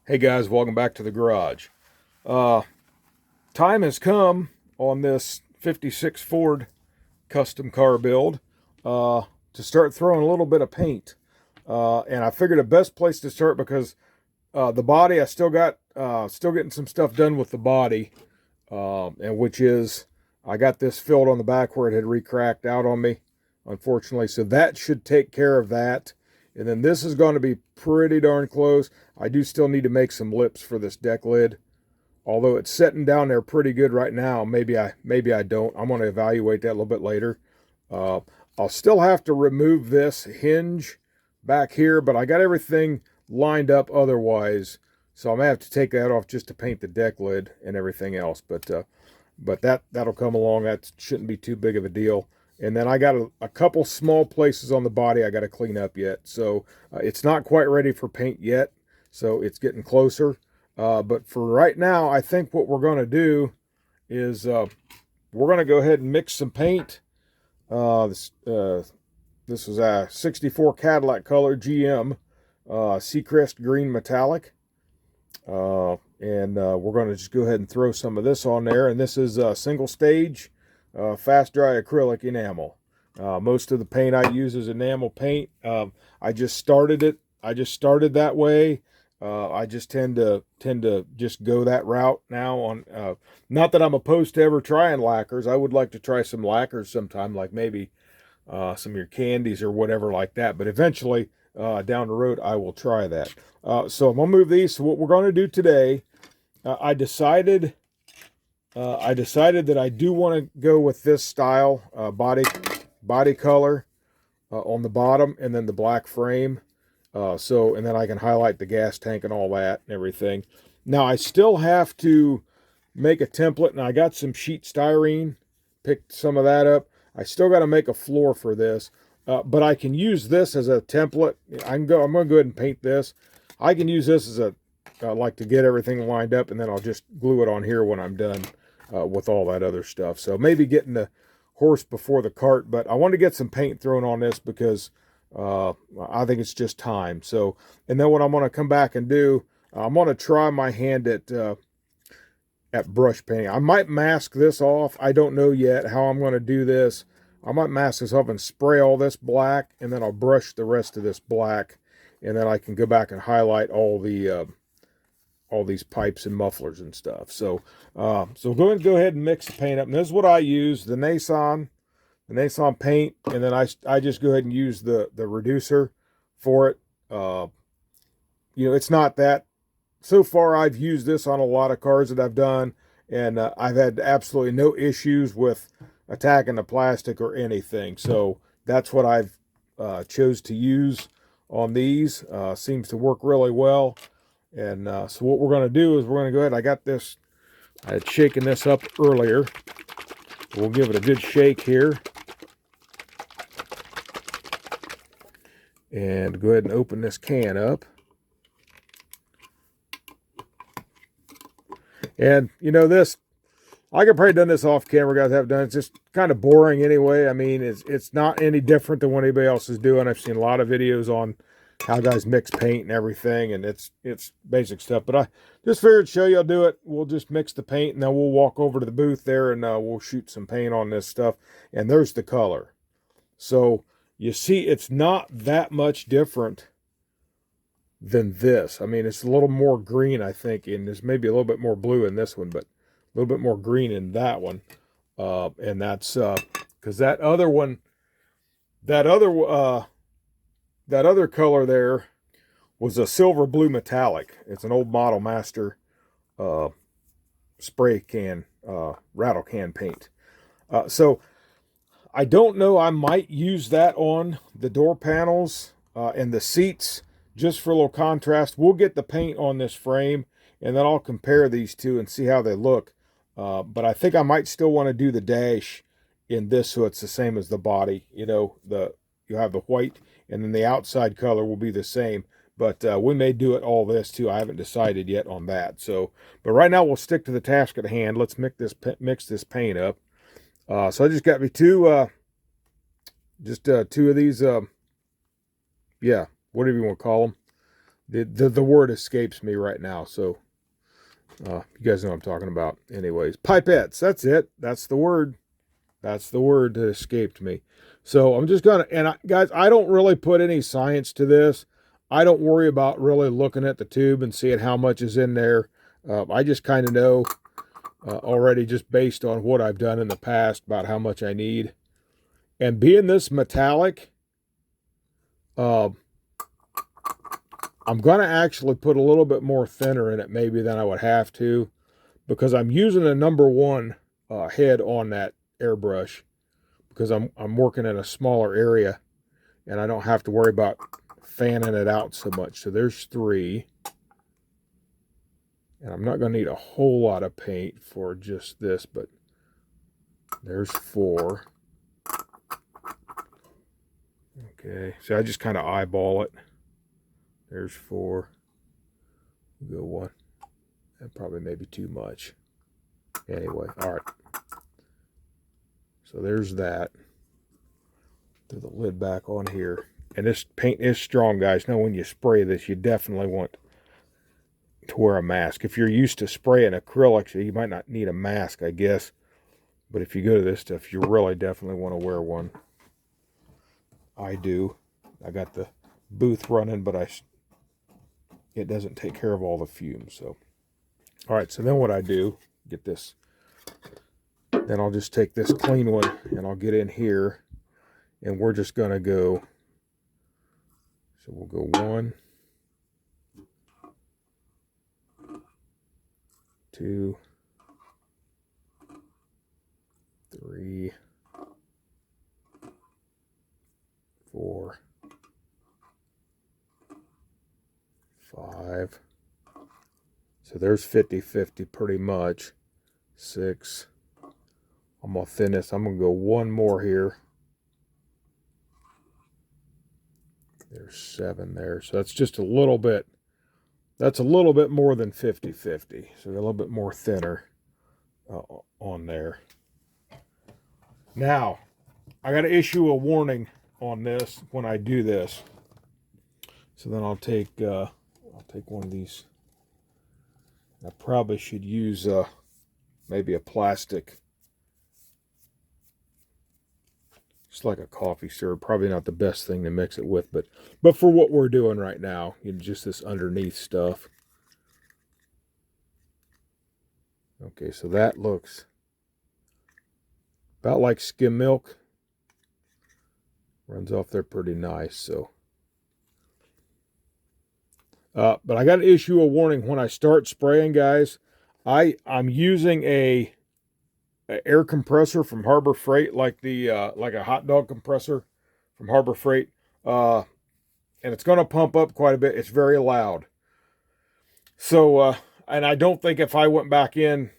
Hey guys, welcome back to the garage. Uh, Time has come on this 56 Ford custom car build to start throwing a little bit of paint. And I figured the best place to start because the body, I still getting some stuff done with the body, and which is I got this filled on the back where it had recracked out on me, unfortunately. So that should take care of that. And then this is going to be pretty darn close. I do still need to make some lips for this deck lid. Although it's setting down there pretty good right now, maybe I don't. I'm going to evaluate that a little bit later. Uh, I'll still have to remove this hinge back here, but I got everything lined up otherwise. So I'm going to have to take that off just to paint the deck lid and everything else. But that'll come along. That shouldn't be too big of a deal. And then I got a couple small places on the body I got to clean up yet. So it's not quite ready for paint yet. So it's getting closer. But for right now, I think what we're going to do is we're going to go ahead and mix some paint. This was a 64 Cadillac color GM Seacrest Green Metallic. And we're going to just go ahead and throw some of this on there. And this is a single stage fast dry acrylic enamel. Most of the paint I use is enamel paint. I just started it. I just started that way. I just tend to just go that route now. On not that I'm opposed to ever trying lacquers. I would like to try some lacquers sometime, like maybe some of your candies or whatever like that. But eventually, down the road, I will try that. So I'm gonna move these. So what we're going to do today, I decided that I do want to go with this style body color on the bottom, and then the black frame. And then I can highlight the gas tank and all that and everything. Now I still have to make a template, and I got some sheet styrene, picked some of that up. I still got to make a floor for this, but I can use this as a template. I'm going to go ahead and paint this. I can use this as a like to get everything lined up, and then I'll just glue it on here when I'm done with all that other stuff. So maybe getting the horse before the cart, but I want to get some paint thrown on this because I think it's just time. So, and then what I'm going to come back and do, I'm going to try my hand at brush painting. I might mask this off. I don't know yet how I'm going to do this. I might mask this off and spray all this black, and then I'll brush the rest of this black, and then I can go back and highlight all these pipes and mufflers and stuff. So, so go ahead and mix the paint up. And this is what I use: the Nason paint, and then I just go ahead and use the reducer for it. It's not that. So far, I've used this on a lot of cars that I've done, and I've had absolutely no issues with attacking the plastic or anything. So that's what I've chose to use on these. Seems to work really well. And so what we're going to do is we're going to go ahead. I had shaken this up earlier. We'll give it a good shake here. And go ahead and open this can up. And this, I could probably done this off camera, guys have done. It's just kind of boring anyway. I mean, it's not any different than what anybody else is doing. I've seen a lot of videos on how guys mix paint and everything, and it's basic stuff. But I just figured to show you I'll do it. We'll just mix the paint, and then we'll walk over to the booth there, and we'll shoot some paint on this stuff. And there's the color. So you see, it's not that much different than this. I mean, it's a little more green, I think, and there's maybe a little bit more blue in this one, but a little bit more green in that one. And that's because that other one, that other color there was a silver blue metallic. It's an old Model Master spray can, rattle can paint. So I don't know. I might use that on the door panels and the seats just for a little contrast. We'll get the paint on this frame, and then I'll compare these two and see how they look. But I think I might still want to do the dash in this so it's the same as the body. You have the white, and then the outside color will be the same. But we may do it all this too. I haven't decided yet on that. So, but right now we'll stick to the task at hand. Let's mix this paint up. So I just got me two of these, yeah, whatever you want to call them. The word escapes me right now, so you guys know what I'm talking about. Anyways, pipettes, that's it. That's the word. That's the word that escaped me. So I'm just gonna, and guys, I don't really put any science to this. I don't worry about really looking at the tube and seeing how much is in there. I just kind of know already, just based on what I've done in the past, about how much I need. And being this metallic, I'm going to actually put a little bit more thinner in it maybe than I would have to, because I'm using a number 1 head on that airbrush, because I'm working in a smaller area and I don't have to worry about fanning it out so much. So there's 3. And I'm not going to need a whole lot of paint for just this, but there's 4. Okay, so I just kind of eyeball it. There's 4. We'll go 1. That probably may be too much. Anyway, all right. So there's that. Throw the lid back on here. And this paint is strong, guys. Now, when you spray this, you definitely want to wear a mask. If you're used to spraying acrylics, you might not need a mask, I guess. But if you go to this stuff, you really definitely want to wear one. I do. I got the booth running, but it doesn't take care of all the fumes. So, all right. So then what I do, get this. Then I'll just take this clean one and I'll get in here, and we're just gonna go. So we'll go 1, 2, 3, 4, 5. So there's 50-50 pretty much. 6. I'm going to thin this. I'm going to go 1 more here. There's 7 there. So that's just a little bit. That's a little bit more than 50-50. So a little bit more thinner on there. Now, I got to issue a warning on this when I do this. So then I'll take one of these. I probably should use maybe a plastic, just like a coffee stirrer. Probably not the best thing to mix it with, but for what we're doing right now, just this underneath stuff. Okay, so that looks about like skim milk. Runs off there pretty nice. So, but I got to issue a warning when I start spraying, guys. I'm using a air compressor from Harbor Freight, like a hot dog compressor from Harbor Freight, and it's going to pump up quite a bit. It's very loud. So, and I don't think if I went back in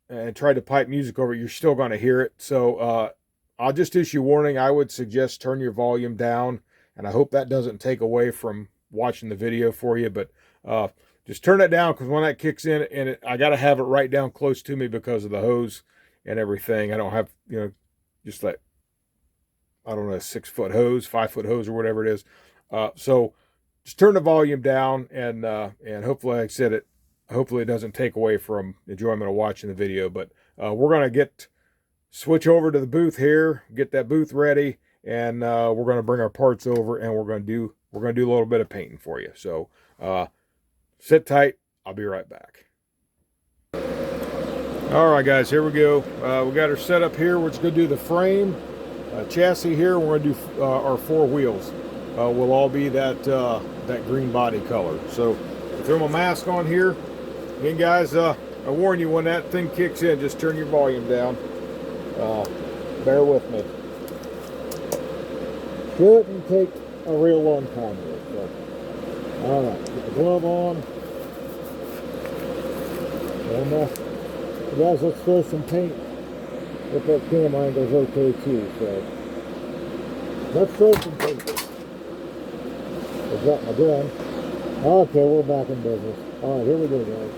and tried to pipe music over it, you're still going to hear it. So, I'll just issue warning. I would suggest turn your volume down, and I hope that doesn't take away from watching the video for you. But just turn it down, because when that kicks in, and I got to have it right down close to me because of the hose and everything. I don't have, just like, I don't know, a 6-foot hose, 5-foot hose, or whatever it is. So just turn the volume down, and hopefully, like I said, hopefully it doesn't take away from enjoyment of watching the video. But we're going to switch over to the booth here, get that booth ready, and we're going to bring our parts over, and we're going to do a little bit of painting for you. So sit tight. I'll be right back. All right, guys, here we go. We got her set up here. We're just going to do the frame, chassis here. We're going to do our 4 wheels. Will all be that green body color. So throw my mask on here. Again, guys, I warn you, when that thing kicks in, just turn your volume down. Bear with me. Shouldn't take a real long time here. So, all right, get the glove on. And guys, let's throw some paint if that camera angle's okay too. So let's throw some paint. I've got my gun. Okay, we're back in business. All right, here we go, guys.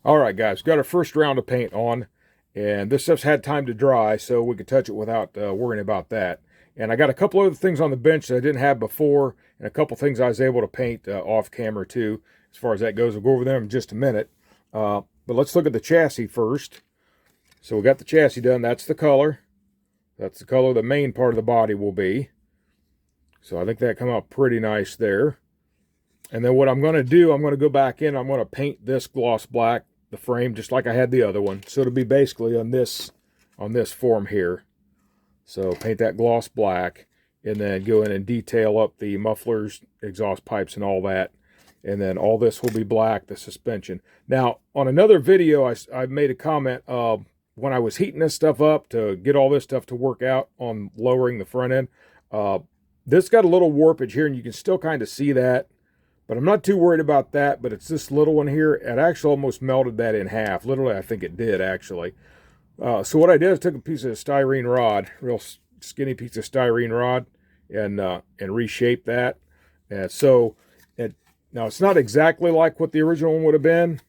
All right, guys, got our first round of paint on, and this stuff's had time to dry, so we could touch it without worrying about that. And I got a couple other things on the bench that I didn't have before, and a couple things I was able to paint off camera too. As far as that goes, we'll go over them in just a minute. But let's look at the chassis first. So we got the chassis done. That's the color. That's the color the main part of the body will be. So I think that come out pretty nice there. And then what I'm going to do, I'm going to go back in. I'm going to paint this gloss black, the frame, just like I had the other one. So it'll be basically on this form here. So paint that gloss black, and then go in and detail up the mufflers, exhaust pipes, and all that. And then all this will be black, the suspension. Now, on another video, I made a comment when I was heating this stuff up to get all this stuff to work out on lowering the front end. This got a little warpage here, and you can still kind of see that. But I'm not too worried about that, but it's this little one here. It actually almost melted that in half. Literally, I think it did, actually. So what I did is took a piece of styrene rod, real skinny piece of styrene rod, and reshaped that. And so, now it's not exactly like what the original one would have been,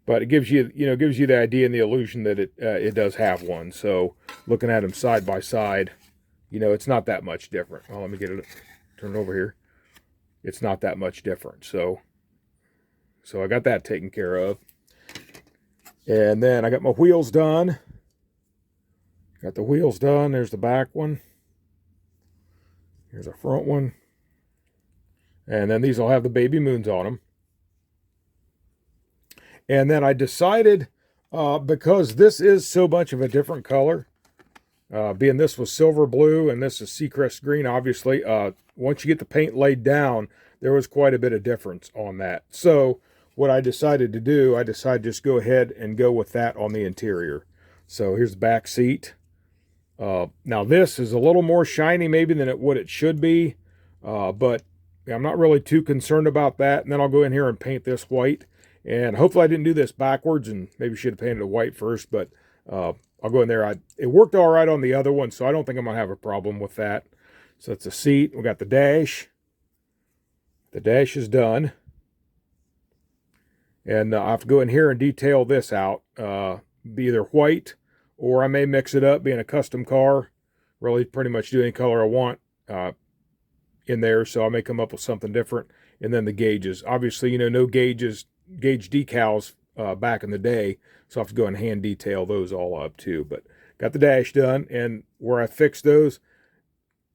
but it gives you, gives you the idea and the illusion that it does have one. So looking at them side by side, it's not that much different. Well, let me get it, turn it over here. It's not that much different. So I got that taken care of. And then I got my wheels done. Got the wheels done. There's the back one. Here's a front one. And then these will have the baby moons on them. And then I decided, because this is so much of a different color, being this was silver blue and this is Seacrest green, obviously, once you get the paint laid down, there was quite a bit of difference on that. So what I decided to do, I decided to just go ahead and go with that on the interior. So here's the back seat. Now this is a little more shiny maybe than what it should be, but I'm not really too concerned about that. And then I'll go in here and paint this white. And hopefully I didn't do this backwards, and maybe should have painted it white first, but I'll go in there. It worked all right on the other one, so I don't think I'm going to have a problem with that. So that's the seat. We got the dash. The dash is done. And I have to go in here and detail this out. Be either white, or I may mix it up, being a custom car. Really pretty much do any color I want in there, so I may come up with something different. And then the gauges. Obviously, no gauge decals back in the day, so I have to go and hand detail those all up too. But got the dash done, and where I fixed those,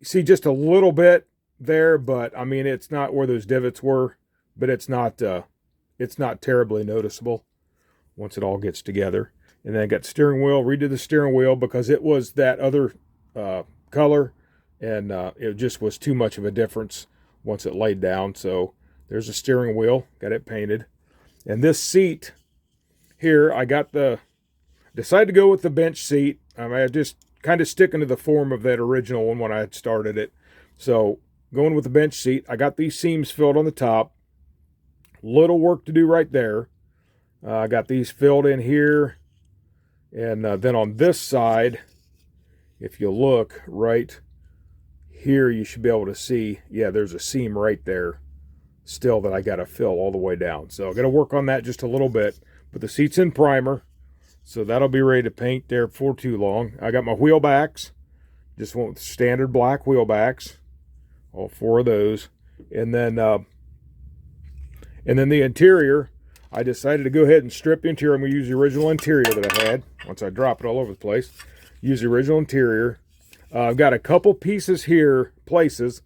you see just a little bit there, but I mean it's not where those divots were, but it's not terribly noticeable once it all gets together. And then I got the steering wheel, redid the steering wheel because it was that other color, and it just was too much of a difference once it laid down. So there's the steering wheel, got it painted. And this seat here, decided to go with the bench seat. I just kind of sticking to the form of that original one when I had started it. So going with the bench seat, I got these seams filled on the top. Little work to do right there. I got these filled in here. And then on this side, if you look right here, you should be able to see, yeah, there's a seam right there still that I got to fill all the way down. So I'm going to work on that just a little bit. But the seat's in primer, so that'll be ready to paint there before too long. I got my wheel backs. Just want standard black wheel backs. All 4 of those. And then the interior, I decided to go ahead and strip the interior. I'm going to use the original interior that I had. Once I drop it all over the place, use the original interior. I've got a couple pieces here, places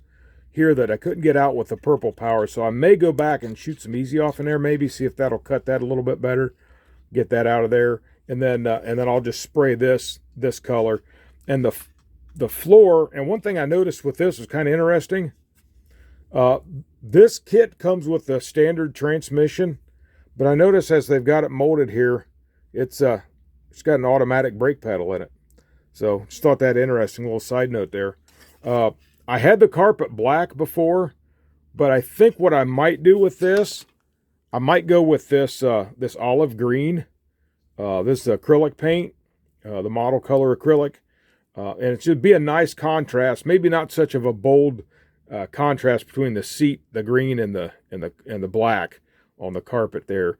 here that I couldn't get out with the purple power, so I may go back and shoot some easy off in there, maybe see if that'll cut that a little bit better, get that out of there, and then I'll just spray this color. And the floor, and one thing I noticed with this was kind of interesting. This kit comes with the standard transmission, but I notice as they've got it molded here, it's got an automatic brake pedal in it. So just thought that interesting little side note there. I had the carpet black before, but I think what I might do with this, I might go with this this olive green. This is acrylic paint, the model color acrylic, and it should be a nice contrast. Maybe not such of a bold contrast between the seat, the green, and the black on the carpet there.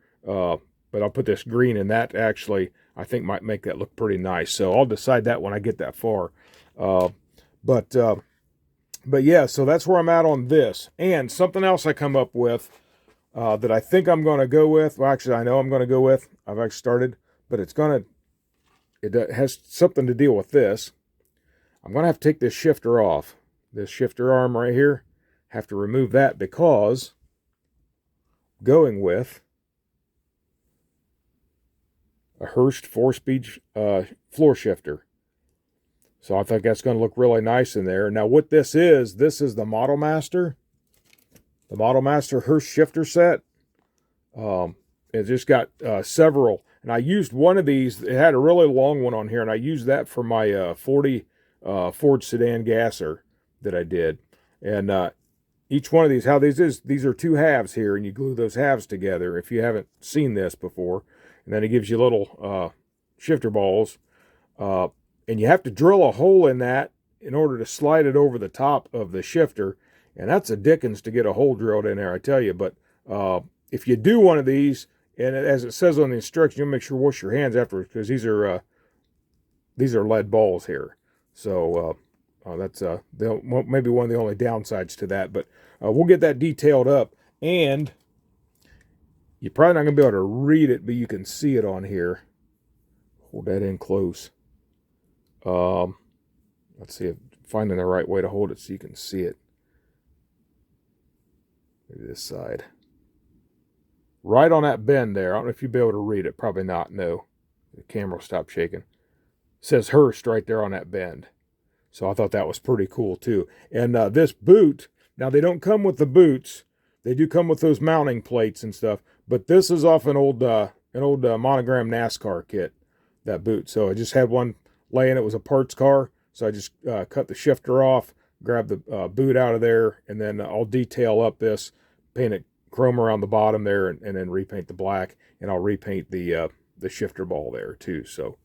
but I'll put this green in that. Actually, I think might make that look pretty nice. So I'll decide that when I get that far. But yeah, so that's where I'm at on this. And something else I come up with that I think I'm going to go with. Well, actually, I know I'm going to go with. I've actually started, but it has something to deal with this. I'm going to have to take this shifter off. This shifter arm right here. Have to remove that because going with a Hurst 4-speed floor shifter. So I think that's going to look really nice in there. Now what this is the Model Master. The Model Master Hurst shifter set. It just got several. And I used one of these. It had a really long one on here. And I used that for my 40 Ford sedan gasser that I did. And each one of these, how these are 2 halves here. And you glue those halves together if you haven't seen this before. And then it gives you little shifter balls. And you have to drill a hole in that in order to slide it over the top of the shifter. And that's a dickens to get a hole drilled in there, I tell you. But if you do one of these, and as it says on the instructions, you'll make sure to wash your hands afterwards because these are lead balls here. So that's maybe one of the only downsides to that. But we'll get that detailed up. And you're probably not going to be able to read it, but you can see it on here. Hold that in close. Let's see if finding the right way to hold it so you can see it. Maybe this side. Right on that bend there. I don't know if you'll be able to read it. Probably not. No. The camera will stop shaking. It says Hurst right there on that bend. So I thought that was pretty cool too. And this boot, now they don't come with the boots. They do come with those mounting plates and stuff. But this is off an old Monogram NASCAR kit, that boot. So I just had one laying. It was a parts car. So I just cut the shifter off, grab the boot out of there, and then I'll detail up this, paint it chrome around the bottom there, and then repaint the black, and I'll repaint the shifter ball there too. So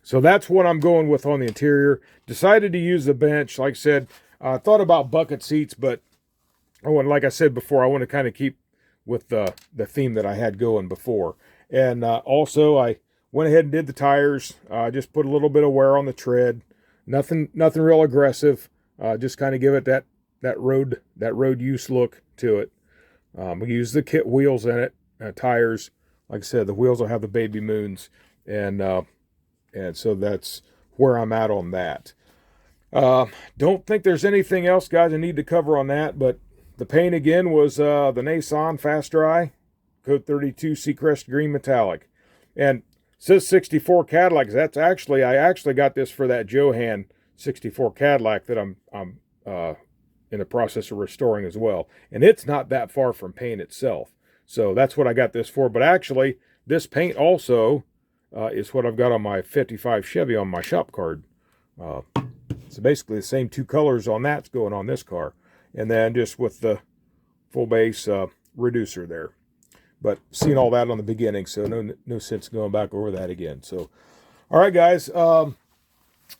so that's what I'm going with on the interior. Decided to use the bench. Like I said, I thought about bucket seats, but like I said before, I want to kind of keep with the theme that I had going before. And also I went ahead and did the tires. Just put a little bit of wear on the tread. Nothing real aggressive. Just kind of give it that road use look to it. We use the kit wheels in it. Tires, like I said, the wheels will have the baby moons, and so that's where I'm at on that. Don't think there's anything else, guys, I need to cover on that. But the paint again was the Nissan Fast Dry Code 32 Seacrest Green Metallic, and says 64 Cadillac. I actually got this for that Johan 64 Cadillac that I'm in the process of restoring as well. And it's not that far from paint itself. So that's what I got this for. But actually, this paint also is what I've got on my 55 Chevy on my shop card. So basically the same 2 colors on that's going on this car. And then just with the full base reducer there. But seen all that on the beginning, so no sense going back over that again. So, all right, guys.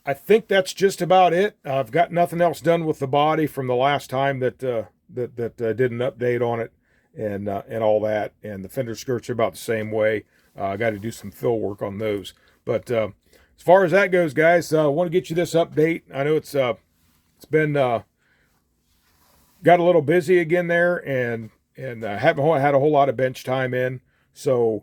I think that's just about it. I've got nothing else done with the body from the last time that did an update on it and all that. And the fender skirts are about the same way. I got to do some fill work on those. But as far as that goes, guys, I want to get you this update. I know it's been got a little busy again there, and I haven't had a whole lot of bench time in. So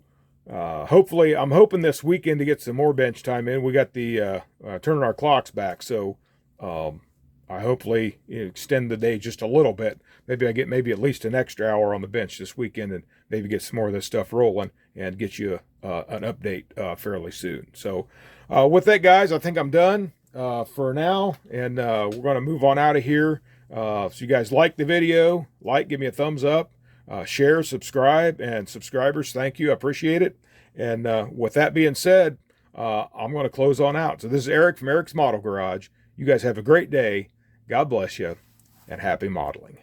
hopefully, I'm hoping this weekend to get some more bench time in. We got the turning our clocks back, so I hopefully extend the day just a little bit. Maybe I get at least an extra hour on the bench this weekend, and maybe get some more of this stuff rolling and get you an update fairly soon. So with that, guys, I think I'm done for now, and we're going to move on out of here. So you guys like the video, give me a thumbs up. Share, subscribe, and subscribers, thank you. I appreciate it. And with that being said, I'm going to close on out. So this is Eric from Eric's Model Garage. You guys have a great day. God bless you, and happy modeling.